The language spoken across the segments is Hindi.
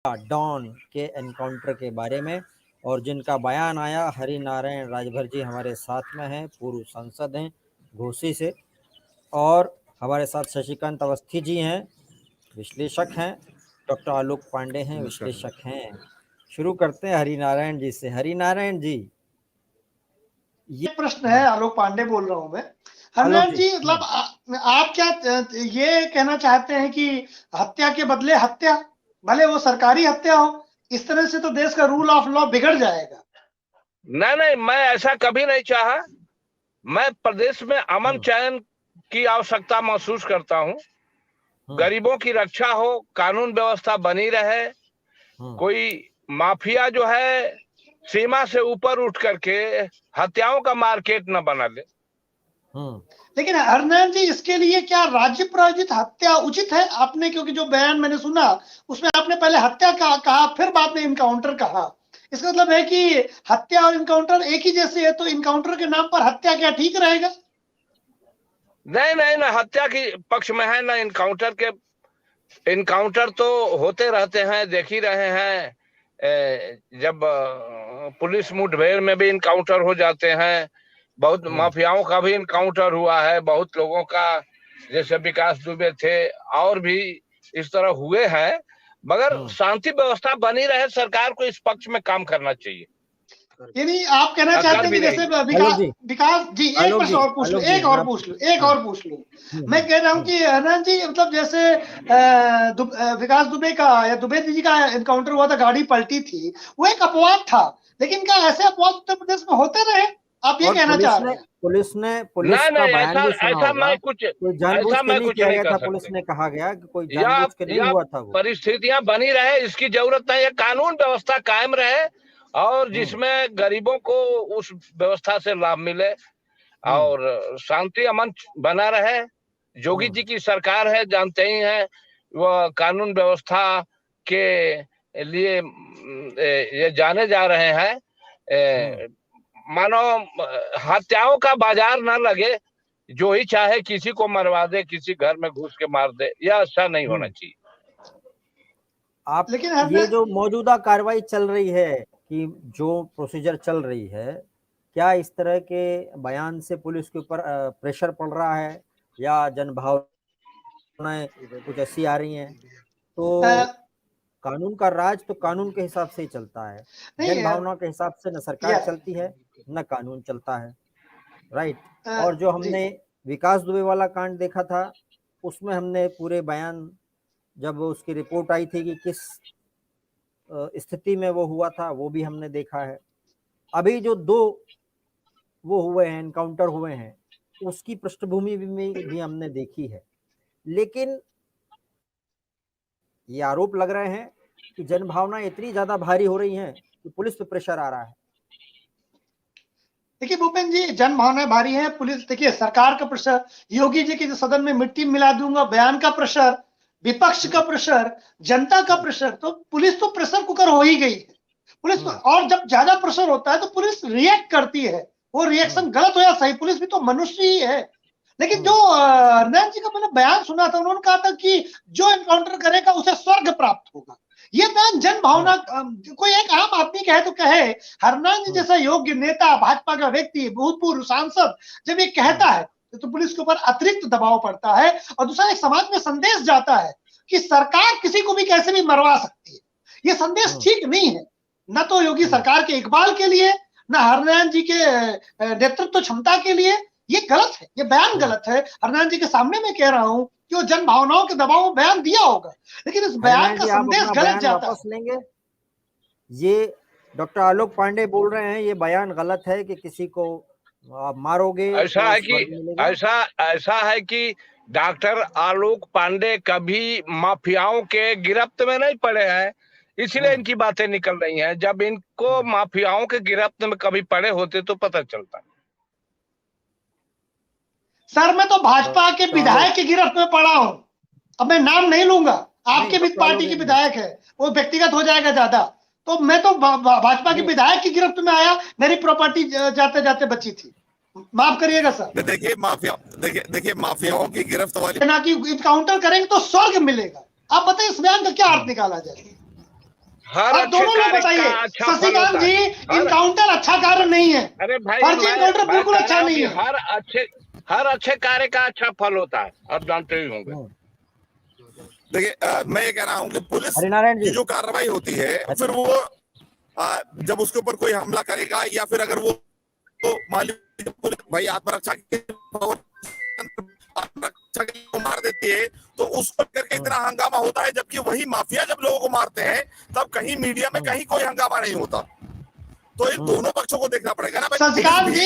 डॉन के एनकाउंटर के बारे में, और जिनका बयान आया, हरि नारायण राजभर जी हमारे साथ में हैं, पूर्व सांसद हैं घोसी से, और हमारे साथ शशिकांत अवस्थी जी हैं, विश्लेषक हैं, डॉक्टर आलोक पांडे हैं, विश्लेषक हैं। शुरू करते हैं हरि नारायण जी से। हरि नारायण जी, ये प्रश्न है, आलोक पांडे बोल रहा हूं मैं। आलोक हरिनारायण जी, मतलब आप क्या ये कहना चाहते हैं कि हत्या के बदले हत्या, भले वो सरकारी हत्या हो, इस तरह से तो देश का रूल ऑफ लॉ बिगड़ जाएगा? नहीं, मैं ऐसा कभी नहीं चाहा। मैं प्रदेश में अमन चैन की आवश्यकता महसूस करता हूं। गरीबों की रक्षा हो, कानून व्यवस्था बनी रहे, कोई माफिया जो है सीमा से ऊपर उठ करके हत्याओं का मार्केट न बना ले। लेकिन हरनारायण जी, इसके लिए क्या राज्य प्रायोजित हत्या उचित है? आपने, क्योंकि जो बयान मैंने सुना उसमें आपने पहले हत्या कहा, फिर बाद में इनकाउंटर कहा। इसका मतलब है कि हत्या और इनकाउंटर एक ही जैसे है, तो इनकाउंटर के नाम पर हत्या क्या ठीक रहेगा? नहीं, ना हत्या की पक्ष में है ना इनकाउंटर के। इनकाउंटर तो होते रहते हैं, देख ही रहे हैं। जब पुलिस मुठभेड़ में भी इनकाउंटर हो जाते हैं, बहुत माफियाओं का भी इनकाउंटर हुआ है, बहुत लोगों का, जैसे विकास दुबे थे, और भी इस तरह हुए हैं। मगर शांति व्यवस्था बनी रहे, सरकार को इस पक्ष में काम करना चाहिए। यानी आप कहना चाहते हैं कि जैसे विकास जी, एक प्रश्न और पूछ लो, एक और पूछ लो। मैं कह रहा हूं कि अनंत जी, मतलब जैसे विकास दुबे का या दुबे जी का एनकाउंटर हुआ था, गाड़ी पलटी थी, वो एक अपवाद था, लेकिन क्या ऐसे अपवाद उत्तर प्रदेश में होते रहे? आप ये कहना चाह रहे हैं? पुलिस का बयान भी सुना होगा, कोई जानबूझ के नहीं किया गया था। पुलिस ने कहा गया कि कोई जानबूझ के नहीं हुआ था। वो परिस्थितियां बनी रहे, इसकी जरूरत नहीं है। कानून व्यवस्था कायम रहे, और जिसमें गरीबों को उस व्यवस्था से लाभ मिले, और शांति अमन बना रहे। योगी जी की सरकार है, जानते ही हैं, वह कानून व्यवस्था के लिए ये जाने जा रहे हैं। मानो हत्याओं का बाजार ना लगे, जो ही चाहे किसी को मरवा दे, किसी घर में घुस के मार दे, यह अच्छा नहीं होना चाहिए। आप ये जो मौजूदा कार्रवाई चल रही है, कि जो प्रोसीजर चल रही है, क्या इस तरह के बयान से पुलिस के ऊपर प्रेशर पड़ रहा है, या जनभावनाएं कुछ ऐसी आ रही हैं? तो कानून का राज तो कानून के हिसाब से ही चलता है, जनभावना के हिसाब से न सरकार चलती है न कानून चलता है, राइट। और जो हमने विकास दुबे वाला कांड देखा था, उसमें हमने पूरे बयान, जब उसकी रिपोर्ट आई थी कि किस स्थिति में वो हुआ था, वो भी हमने देखा है। अभी जो दो वो हुए हैं, एनकाउंटर हुए हैं, उसकी पृष्ठभूमि भी हमने देखी है। लेकिन ये आरोप लग रहे हैं कि जनभावना इतनी ज्यादा भारी हो रही हैं कि पुलिस पे प्रेशर आ रहा है। देखिए भूपेंद्र जी, जनभावनाएं भारी हैं, पुलिस, देखिए सरकार का प्रेशर, योगी जी के सदन में मिट्टी मिला दूंगा बयान का प्रेशर, विपक्ष का प्रेशर, जनता का प्रेशर, तो पुलिस तो प्रेशर कुकर हो ही गई है। पुलिस और जब ज्यादा प्रेशर होता है तो पुलिस रिएक्ट करती है, वो रिएक्शन गलत हो या सही, पुलिस भी तो मनुष्य ही है। लेकिन जो नैन जी का मैंने बयान सुना था, उन्होंने कहा था कि जो एनकाउंटर करेगा उसे स्वर्ग प्राप्त होगा। ये बयान जन भावना, कोई एक आम आदमी कहे तो कहे, हरनारायण जी जैसा योग्य नेता, भाजपा का व्यक्ति, भूतपूर्व सांसद जब ये कहता है तो पुलिस के ऊपर अतिरिक्त दबाव पड़ता है, और दूसरा एक समाज में संदेश जाता है कि सरकार किसी को भी कैसे भी मरवा सकती है। ये संदेश ठीक नहीं है, न तो योगी सरकार के इकबाल के लिए, न हरनारायण जी के नेतृत्व क्षमता के लिए। ये गलत है, ये बयान गलत है। हरनारायण जी के सामने मैं कह रहा हूं कि वो जन भावनाओं के दबाव में बयान दिया होगा, लेकिन इस बयान का संदेश गलत जाता है। लेंगे, ये डॉक्टर आलोक पांडे बोल रहे हैं ये बयान गलत है कि किसी को आप मारोगे। ऐसा है कि डॉक्टर आलोक पांडे कभी माफियाओं के गिरफ्त में नहीं पड़े हैं, इसलिए इनकी बातें निकल रही हैं। जब इनको माफियाओं के गिरफ्त में कभी पड़े होते तो पता चलता। सर, मैं तो भाजपा के विधायक की गिरफ्त में पड़ा हूं, अब मैं नाम नहीं लूंगा, आपके भी पार्टी के विधायक है, वो व्यक्तिगत हो जाएगा ज्यादा। तो मैं तो भाजपा के विधायक की गिरफ्त में आया, मेरी प्रॉपर्टी जाते जाते बची थी, माफ करिएगा सर। देखिए माफियाओं की गिरफ्त वाली ना कि इनकाउंटर करेंगे तो स्वर्ग मिलेगा। आप बताइए इस बयान का क्या अर्थ निकाला जाए? हर आप दोनों लोग बताइए। शशिकांत जी, इनकाउंटर अच्छा कार्य नहीं है। अरे भाई, फर्जी इनकाउंटर बिल्कुल अच्छा नहीं है। हर अच्छे कार्य का अच्छा फल होता है, आप जानते ही होंगे। देखिए, मैं ये कह रहा हूँ कि पुलिस हरिनारायण की जी, जो कार्रवाई होती है, फिर वो जब उसके ऊपर कोई हमला करेगा या फिर अगर वो तो मान लीजिए पुलिस भाई आत्मरक्षा को मार देती है, तो उसको करके इतना हंगामा होता है, जबकि वही माफिया जब लोगों को मारते हैं तब कहीं मीडिया में कहीं कोई हंगामा नहीं होता। तो इन दोनों पक्षों को देखना पड़ेगा ना। शशिकांत जी,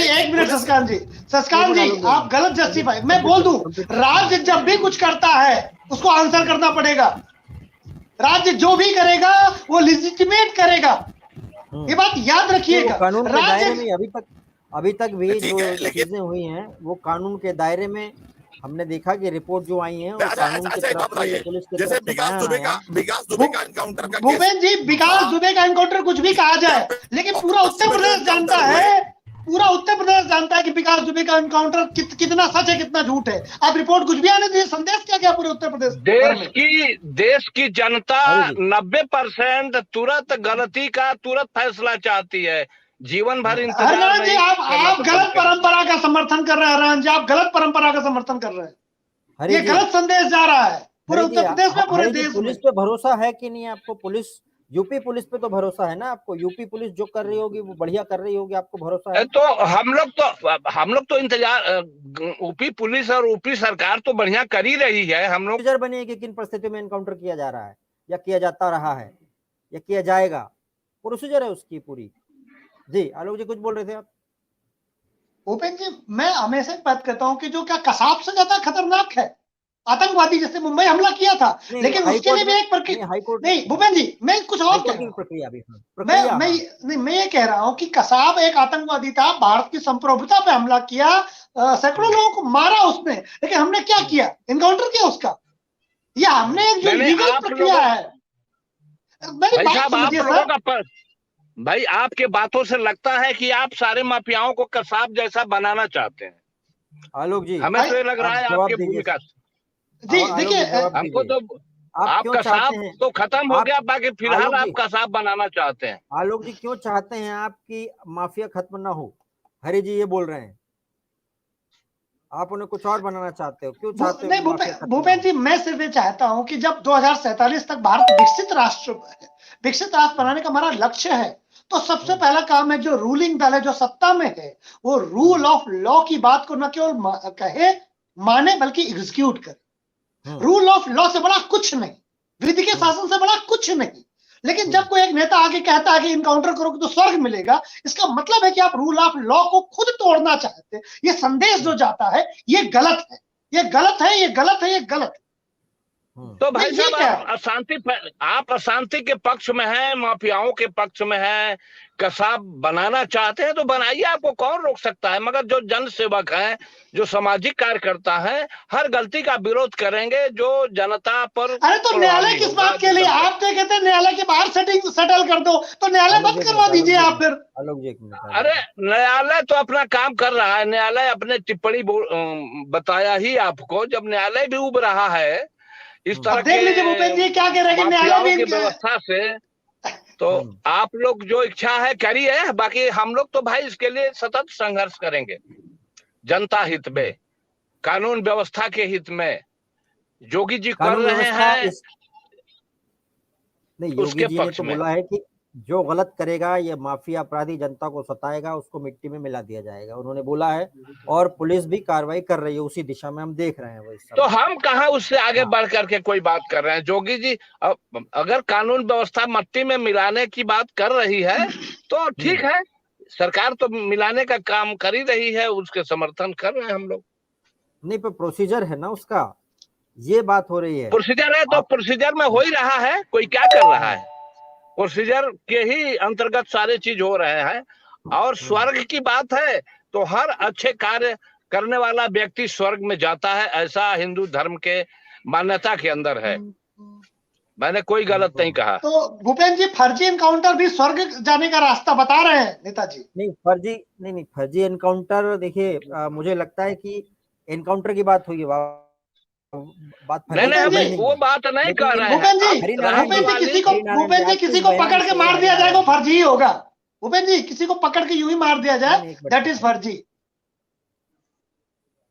एक मिनट। शशिकांत जी, आप गलत जस्टिफाई, मैं बोल दूं, राज्य जब भी कुछ करता है उसको आंसर करना पड़ेगा। राज्य जो भी करेगा वो लेजिटिमेट करेगा, ये बात याद रखिएगा। कानून के दायरे में अभी तक भी जो चीजें हुई हैं वो कानून के दायरे में। हमने देखा कि रिपोर्ट जो आई है वो कानून की तरफ से, पुलिस की तरफ से बयान आया। विकास दुबे का एनकाउंटर का भूपेन जी, विकास दुबे का एनकाउंटर कुछ भी कहा जाए, लेकिन पूरा उत्तर प्रदेश जानता है, पूरा उत्तर प्रदेश जानता है कि विकास दुबे का एनकाउंटर कितना सच है कितना झूठ है। आप रिपोर्ट कुछ भी आने दीजिए, संदेश क्या क्या पूरे उत्तर प्रदेश देश की जनता 90% तुरंत गलती का तुरंत फैसला चाहती है, जीवन भर इंतजार हरिनारायण जी, आप गलत परंपरा का समर्थन कर रहे हैं। हरिनारायण जी, आप गलत परंपरा का समर्थन कर रहे हैं। ये गलत संदेश जा रहा है पूरे उत्तर प्रदेश में, पूरे देश में। पुलिस पे भरोसा है कि नहीं आपको? पुलिस, यूपी पुलिस पे तो भरोसा है ना आपको? यूपी पुलिस जो कर रही होगी वो बढ़िया कर रही होगी, आपको भरोसा है? तो हम लोग तो इंतजार, यूपी पुलिस और यूपी सरकार तो बढ़िया कर ही रही है। हम लोग नजर बने कि किन परिस्थितियों में एनकाउंटर किया जा रहा है या किया जाता रहा है या किया जाएगा, प्रोसीजर है उसकी पूरी। जी आलोक जी, कुछ बोल रहे थे आप? भूपेन जी, मैं हमेशा बात करता हूँ कि जो क्या कसाब से ज्यादा खतरनाक है आतंकवादी, जैसे मुंबई हमला किया था, लेकिन उसके लिए भी एक प्रक्रिया नहीं। भूपेन जी, मैं कुछ और कह रहा हूँ। मैं ये कह रहा हूँ कि कसाब एक आतंकवादी था, भारत की संप्रभुता पे हमला किया, सैकड़ों लोगों को मारा उसने, लेकिन हमने क्या किया? एनकाउंटर किया उसका। ये हमने एक जो लीगल प्रक्रिया है। मेरी बात समझिए सर। भाई, आपके बातों से लगता है कि आप सारे माफियाओं को कसाब जैसा बनाना चाहते हैं। आलोक जी, हमें तो ये लग रहा है आपकी भूमिका जी। देखिए, हमको तो आप कसाब तो खत्म हो गया, बाकी फिलहाल आप कसाब बनाना चाहते हैं। आलोक जी, क्यों चाहते हैं आपकी माफिया खत्म ना हो? हरि जी ये बोल रहे हैं, आप उन्हें कुछ और बनाना चाहते हो, क्यों चाहते हो? नहीं भूपेन जी, मैं सिर्फ ये चाहता हूं कि जब 2047 तक भारत विकसित राष्ट्र बनाने का हमारा लक्ष्य है, तो सबसे पहला काम है जो रूलिंग दल है, जो सत्ता में है, वो रूल ऑफ लॉ की बात को न केवल कहे माने बल्कि एग्जीक्यूट करे। रूल ऑफ लॉ से बड़ा कुछ नहीं, विधि के शासन से बड़ा कुछ नहीं। लेकिन जब कोई एक नेता आगे कहता है कि इनकाउंटर करोगे तो स्वर्ग मिलेगा, इसका मतलब है कि आप रूल ऑफ लॉ को खुद तोड़ना चाहते हैं। ये संदेश जो जाता है ये गलत है, ये गलत है, ये गलत है, ये गलत है। तो भाई साहब, आप अशांति के पक्ष में हैं, माफियाओं के पक्ष में हैं, कसाब बनाना चाहते हैं तो बनाइए, आपको कौन रोक सकता है। मगर जो जन सेवक है, जो सामाजिक कार्यकर्ता है, हर गलती का विरोध करेंगे जो जनता पर। अरे तो न्यायालय किस बात के लिए? आप तो कहते हैं न्यायालय के बाहर सेटल कर दो, तो न्यायालय बंद करवा दीजिए आप फिर। अरे न्यायालय तो अपना काम कर रहा है, न्यायालय अपने टिप्पणी बताया ही आपको, जब न्यायालय भी उब रहा है इस तरह देख लीजिए भूपेन जी क्या कह रहे हैं कि न्यायालय की व्यवस्था से, तो आप लोग जो इच्छा है करिए, बाकी हम लोग तो भाई इसके लिए सतत संघर्ष करेंगे, जनता हित में, कानून व्यवस्था के हित में। योगी जी कर रहे हैं, नहीं, योगी जी ने तो बोला है कि जो गलत करेगा, ये माफिया अपराधी जनता को सताएगा, उसको मिट्टी में मिला दिया जाएगा, उन्होंने बोला है। और पुलिस भी कार्रवाई कर रही है उसी दिशा में, हम देख रहे हैं वो। तो हम कहाँ उससे आगे बढ़ करके कोई बात कर रहे हैं। योगी जी अगर कानून व्यवस्था मिट्टी में मिलाने की बात कर रही है तो ठीक है, सरकार तो मिलाने का काम कर ही रही है, उसके समर्थन कर रहे हैं हम लोग। नहीं, पर प्रोसीजर है ना उसका, ये बात हो रही है। प्रोसीजर है तो प्रोसीजर में हो ही रहा है, कोई क्या कर रहा है, प्रोसीजर के ही अंतर्गत सारे चीज हो रहे हैं। और स्वर्ग की बात है तो हर अच्छे कार्य करने वाला व्यक्ति स्वर्ग में जाता है, ऐसा हिंदू धर्म के मान्यता के अंदर है। मैंने कोई गलत नहीं कहा। तो भूपेन जी, फर्जी एनकाउंटर भी स्वर्ग जाने का रास्ता बता रहे हैं नेताजी? नहीं, फर्जी एनकाउंटर, देखिए मुझे लगता है कि एनकाउंटर की बात हुई है, बात नहीं नहीं, वो बात नहीं कर रहे हैं। भूपेन जी किसी को पकड़ के मार दिया जाएगा फर्जी ही होगा। भूपेन जी किसी को पकड़ के यूं ही मार दिया जाए, दैट इज फर्जी।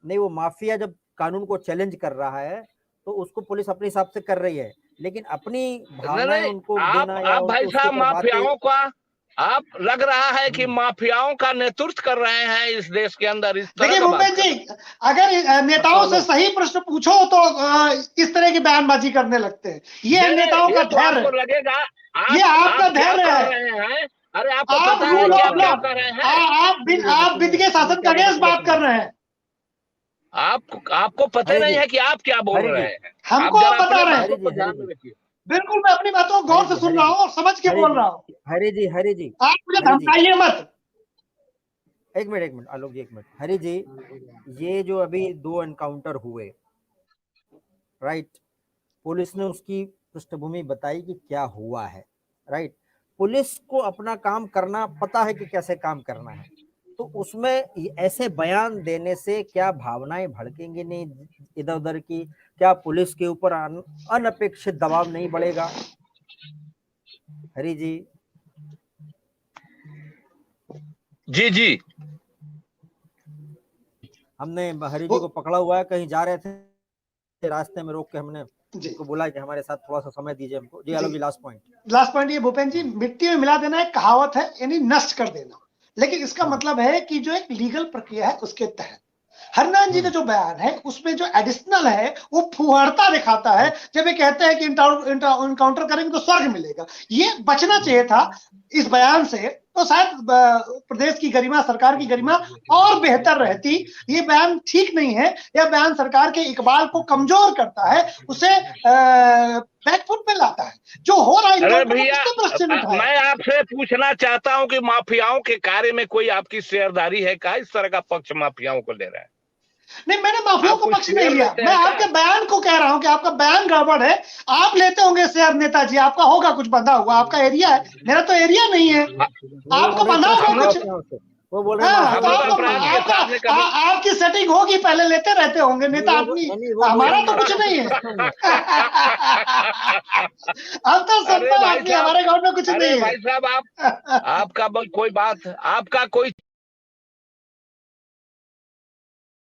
नहीं, वो माफिया जब कानून को चैलेंज कर रहा है तो उसको पुलिस अपने हिसाब से कर रही है, लेकिन अपनी भावनाएं उनको देना या आप भाई साहब माफियाओं का, आप लग रहा है कि माफियाओं का नेतृत्व कर रहे हैं इस देश के अंदर। इस तरह देखिए भूपेन जी, अगर नेताओं से सही प्रश्न पूछो तो इस तरह की बयानबाजी करने लगते हैं। ये नेताओं का धैर्य लगेगा, ये आपका धैर्य है। अरे आपको पता है कि आप क्या कर रहे हैं? आप विधि के शासन के अगेंस्ट बात कर रहे हैं। आपको पता नहीं है कि आप क्या बोल रहे हैं। हमको आप बता रहे हैं। बिल्कुल, मैं अपनी बातों को गौर से सुन रहा हूँ और समझ के बोल रहा हूँ। हरि जी आप मुझे धमकाइए मत। एक मिनट आलोक जी, एक मिनट। हरि जी, ये जो अभी 2 एनकाउंटर हुए, राइट, पुलिस ने उसकी पृष्ठभूमि बताई कि क्या हुआ है, राइट। पुलिस को अपना काम करना पता है कि कैसे काम करना है, तो उसमें ऐसे बयान देने से क्या भावनाएं भड़केंगी नहीं इधर उधर की? क्या पुलिस के ऊपर अनपेक्षित दबाव नहीं बढ़ेगा? हरि जी जी हमने हरि जी को पकड़ा हुआ है, कहीं जा रहे थे, रास्ते में रोक के हमने उनको बोला कि हमारे साथ थोड़ा सा समय दीजिए हमको। जी आलोक जी, लास्ट पॉइंट ये भूपेन जी, मिट्टी में मिला देना एक कहावत है, यानी नष्ट कर देना, लेकिन इसका मतलब है कि जो एक लीगल प्रक्रिया है उसके तहत हरनान जी का जो बयान है उसमें जो एडिशनल है वो फुहारता दिखाता है। जब ये कहते हैं कि इनकाउंटर करेंगे तो स्वर्ग मिलेगा, ये बचना चाहिए था इस बयान से, तो शायद प्रदेश की गरिमा, सरकार की गरिमा और बेहतर रहती। ये बयान ठीक नहीं है, यह बयान सरकार के इकबाल को कमजोर करता है, उसे बैकफुट पे लाता है। जो हो रहा है मैं आपसे पूछना चाहता हूं कि माफियाओं के कार्य में कोई आपकी शेयरदारी है क्या? इस तरह का पक्ष माफियाओं को ले रहे हैं? नहीं, मैंने माफियाओं को पक्ष नहीं लिया, मैं आपके बयान को कह रहा हूं कि आपका बयान गड़बड़ है। आप लेते होंगे शेयर नेताजी, आपका होगा कुछ बंधा हुआ, आपका एरिया है, मेरा तो एरिया नहीं है, आपका बंधा होगा कुछ। वो बोल रहे हैं आपकी सेटिंग होगी, पहले लेते रहते होंगे नेता आदमी, हमारा तो कुछ नहीं है। अब तो सब हमारे गाँव में कुछ नहीं है। भाई साहब, आपका कोई बात, आपका कोई